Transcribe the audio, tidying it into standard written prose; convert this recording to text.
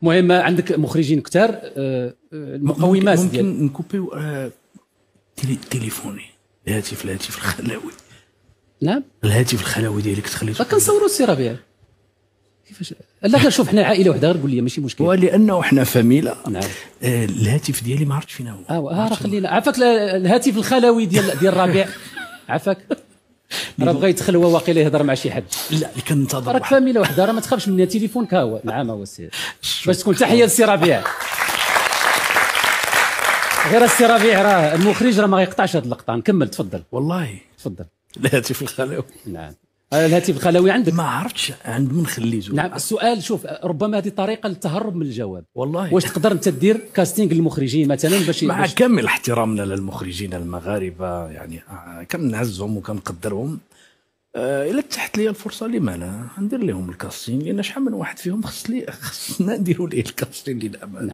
المهم عندك مخرجين كثار. المقومات ممكن نكوبيو تليفوني الهاتف الخلوي. نعم الهاتف الخلوي ديالك تخليته كنصوروا السي ربيع كيفاش. لا غير شوف حنا عائله وحده، غير قول لي ماشي مشكل. ولانه حنا فاميلا. نعم. الهاتف ديالي ما عرفتش فين هو. راه خلينا عافاك. الهاتف الخلوي ديال الربيع عافاك. راه بغى يتخلوى واقيلا يهضر مع شي حد. لا كننتظر راك فاميلا وحده، راه ما تخافش من تليفونك. ها هو. نعم هو السي باش تكون تحيه للسي ربيع. غير السي ربيع راه المخرج راه ما غيقطعش هذه اللقطه. نكمل تفضل. والله تفضل. الهاتف الخلوي. نعم الهاتف الخلوي عندك؟ ما عرفتش عند من خليته. نعم السؤال شوف ربما هذه طريقه للتهرب من الجواب. والله واش تقدر انت دير كاستينغ للمخرجين مثلا مع كامل احترامنا للمخرجين المغاربه يعني كنعزهم وكنقدرهم. الا تحت لي الفرصه لما لا ندير لهم الكاستينغ، لان شحال من واحد فيهم خصنا نديروا ليه الكاستينغ للامانه.